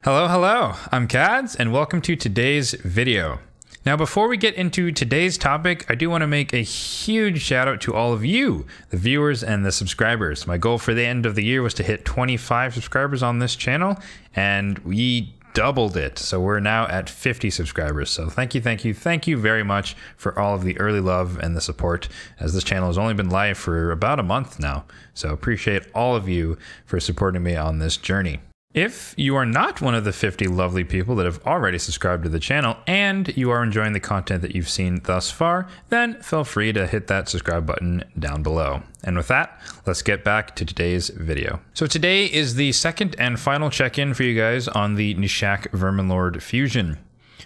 Hello, I'm Kads, and welcome to today's video. Now, before we get into today's topic, I do want to make a huge shout out to all of you, the viewers and the subscribers. My goal for the end of the year was to hit 25 subscribers on this channel, and we doubled it. So we're now at 50 subscribers. So thank you very much for all of the early love and the support, as this channel has only been live for about a month now. So appreciate all of you for supporting me on this journey. If you are not one of the 50 lovely people that have already subscribed to the channel and you are enjoying the content that you've seen thus far, then feel free to hit that subscribe button down below. And with that, let's get back to today's video. So today is the second and final check-in for you guys on the Gnishak Verminlord Fusion.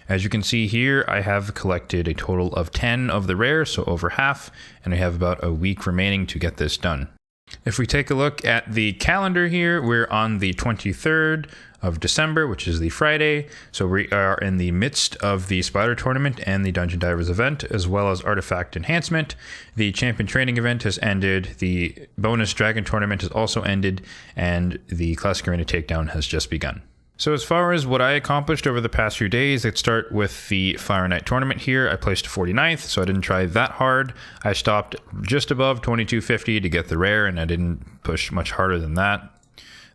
As you can see here, I have collected a total of 10 of the rares, so over half, and I have about a week remaining to get this done. If we take a look at the calendar here, we're on the 23rd of December, which is the Friday. So we are in the midst of the Spider Tournament and the Dungeon Divers event, as well as Artifact Enhancement. The Champion Training event has ended, the Bonus Dragon Tournament has also ended, and the Classic Arena Takedown has just begun. So as far as what I accomplished over the past few days, let's start with the Fire Knight tournament here. I placed 49th, so I didn't try that hard. I stopped just above 2250 to get the rare, and I didn't push much harder than that.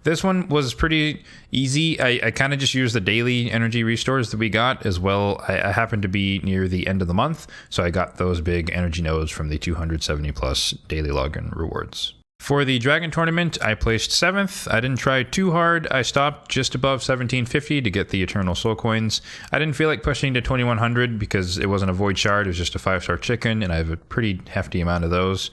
This one was pretty easy. I kind of just used the daily energy restores that we got as well. I happened to be near the end of the month, so I got those big energy nodes from the 270 plus daily login rewards. For the Dragon Tournament, I placed 7th. I didn't try too hard. I stopped just above 1750 to get the Eternal Soul Coins. I didn't feel like pushing to 2100 because it wasn't a Void Shard, it was just a 5-star chicken, and I have a pretty hefty amount of those.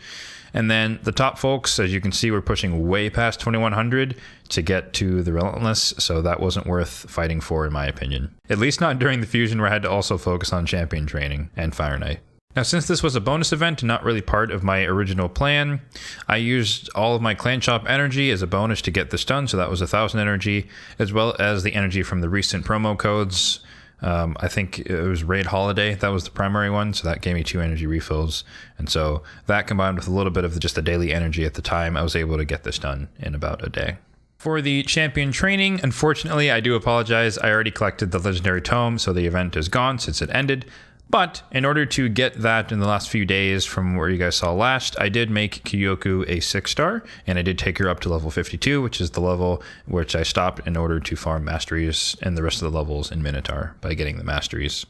And then the top folks, as you can see, we're pushing way past 2100 to get to the Relentless, so that wasn't worth fighting for in my opinion. At least not during the Fusion, where I had to also focus on Champion Training and Fire Knight. Now, since this was a bonus event and not really part of my original plan, I used all of my Clan Shop energy as a bonus to get this done, so that was 1000 energy, as well as the energy from the recent promo codes. I think it was Raid Holiday, that was the primary one, so that gave me 2 energy refills. And so that combined with a little bit of just the daily energy at the time, I was able to get this done in about a day. For the Champion Training, unfortunately, I do apologize, I already collected the Legendary Tome, so the event is gone since it ended. But in order to get that in the last few days from where you guys saw last, I did make Kyoku a 6-star, and I did take her up to level 52, which is the level which I stopped in order to farm masteries and the rest of the levels in Minotaur by getting the masteries.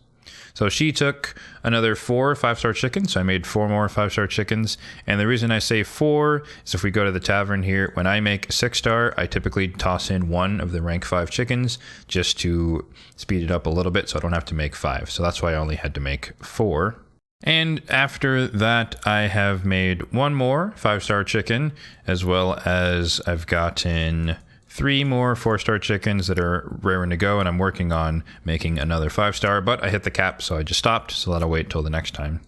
So she took another 4 5-star chickens, so I made 4 more 5-star chickens. And the reason I say 4 is if we go to the tavern here, when I make a 6-star, I typically toss in 1 of the rank 5 chickens just to speed it up a little bit so I don't have to make 5. So that's why I only had to make 4. And after that, I have made 1 more 5-star chicken, as well as I've gotten 3 more 4-star chickens that are raring to go, and I'm working on making another 5-star, but I hit the cap, so I just stopped, so that'll wait till the next time.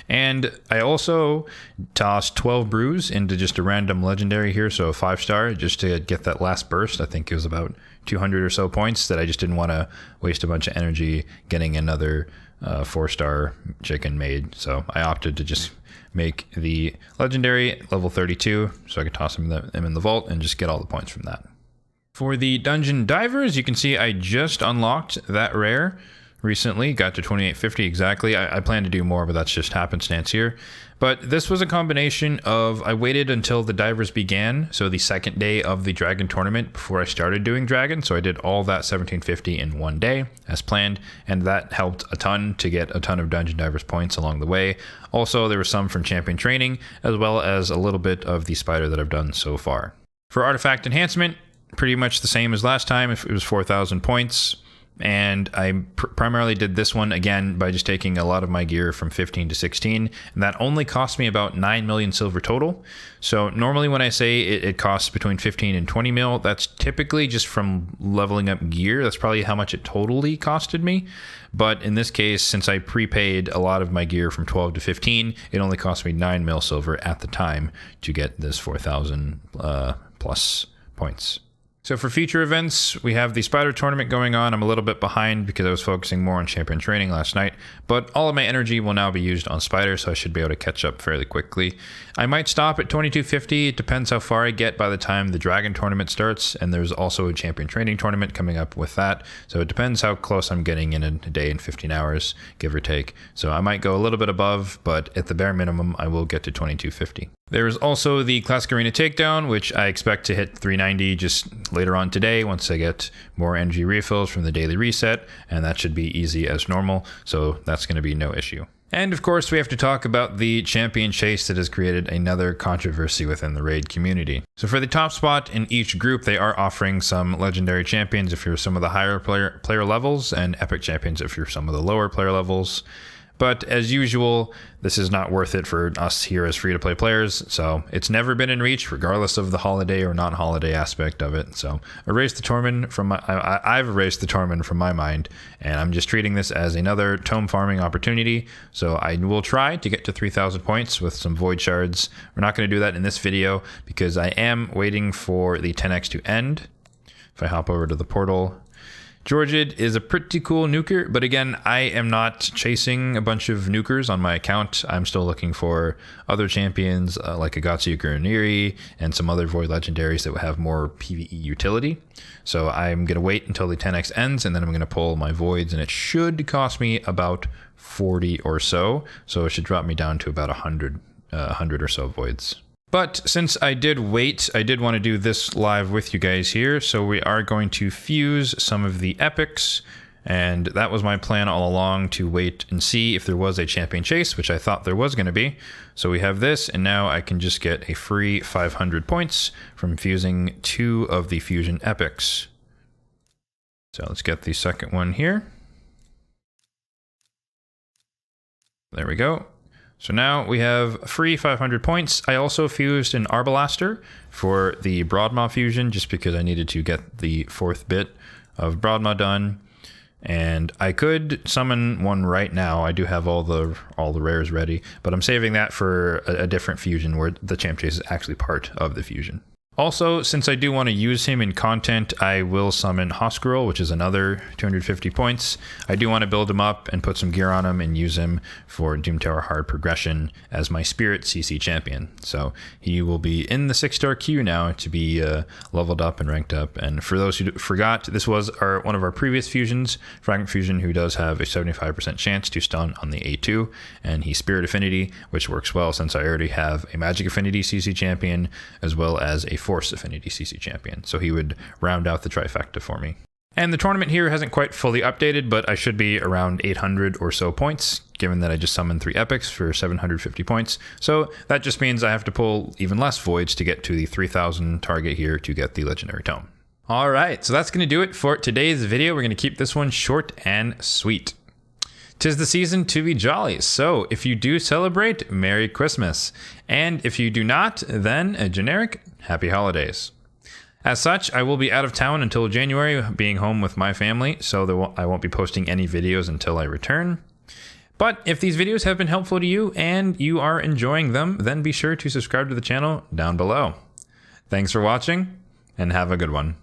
And I also tossed 12 brews into just a random legendary here, so a 5-star, just to get that last burst. I think it was about 200 or so points that I just didn't want to waste a bunch of energy getting another 4-star chicken made, so I opted to just make the legendary level 32, so I could toss him in the vault and just get all the points from that. For the Dungeon Divers, you can see I just unlocked that rare recently, got to 2850 exactly. I plan to do more, but that's just happenstance here. But this was a combination of, I waited until the Divers began, so the second day of the Dragon Tournament before I started doing Dragon, so I did all that 1750 in one day as planned, and that helped a ton to get a ton of Dungeon Divers points along the way. Also, there was some from Champion Training, as well as a little bit of the Spider that I've done so far. For Artifact Enhancement, pretty much the same as last time. If it was 4,000 points, and I primarily did this one again by just taking a lot of my gear from 15 to 16, and that only cost me about 9 million silver total. So normally when I say it costs between 15 and 20 mil, that's typically just from leveling up gear. That's probably how much it totally costed me. But in this case, since I prepaid a lot of my gear from 12 to 15, it only cost me 9 mil silver at the time to get this 4,000 plus points. So for future events, we have the Spider Tournament going on. I'm a little bit behind because I was focusing more on champion training last night, but all of my energy will now be used on Spider, so I should be able to catch up fairly quickly. I might stop at 2250. It depends how far I get by the time the Dragon Tournament starts, and there's also a champion training tournament coming up with that. So it depends how close I'm getting in a day and 15 hours, give or take. So I might go a little bit above, but at the bare minimum, I will get to 2250. There's also the Classic Arena Takedown, which I expect to hit 390 just later on today once I get more energy refills from the daily reset, and that should be easy as normal, so that's going to be no issue. And of course, we have to talk about the champion chase that has created another controversy within the raid community. So for the top spot in each group, they are offering some legendary champions if you're some of the higher player levels, and epic champions if you're some of the lower player levels. But as usual, this is not worth it for us here as free-to-play players, so it's never been in reach, regardless of the holiday or non-holiday aspect of it. So erase the Torment from I've erased the Torment from my mind, and I'm just treating this as another tome farming opportunity. So I will try to get to 3,000 points with some Void Shards. We're not going to do that in this video because I am waiting for the 10x to end. If I hop over to the portal, Georgid is a pretty cool nuker, but again, I am not chasing a bunch of nukers on my account. I'm still looking for other champions like a Gatsu Neri and some other Void Legendaries that would have more PvE utility. So I'm going to wait until the 10x ends, and then I'm going to pull my Voids, and it should cost me about 40 or so. So it should drop me down to about 100 or so Voids. But since I did wait, I did want to do this live with you guys here. So we are going to fuse some of the epics. And that was my plan all along, to wait and see if there was a champion chase, which I thought there was going to be. So we have this, and now I can just get a free 500 points from fusing 2 of the fusion epics. So let's get the second one here. There we go. So now we have free 500 points. I also fused an Arbalaster for the Broadmaw fusion just because I needed to get the 4th bit of Broadmaw done. And I could summon one right now. I do have all the rares ready, but I'm saving that for a different fusion where the champ chase is actually part of the fusion. Also, since I do want to use him in content, I will summon Hoskrul, which is another 250 points. I do want to build him up and put some gear on him and use him for Doom Tower hard progression as my Spirit CC champion. So he will be in the 6-star queue now to be leveled up and ranked up. And for those who forgot, this was one of our previous fusions, Fragment Fusion, who does have a 75% chance to stun on the A2, and he's Spirit Affinity, which works well since I already have a Magic Affinity CC champion as well as a Force Affinity CC champion, so he would round out the trifecta for me. And the tournament here hasn't quite fully updated, but I should be around 800 or so points, given that I just summoned 3 epics for 750 points. So that just means I have to pull even less voids to get to the 3,000 target here to get the legendary tome. All right, so that's going to do it for today's video. We're going to keep this one short and sweet. 'Tis the season to be jolly, so if you do celebrate, Merry Christmas. And if you do not, then a generic Happy Holidays. As such, I will be out of town until January, being home with my family, so I won't be posting any videos until I return. But if these videos have been helpful to you and you are enjoying them, then be sure to subscribe to the channel down below. Thanks for watching, and have a good one.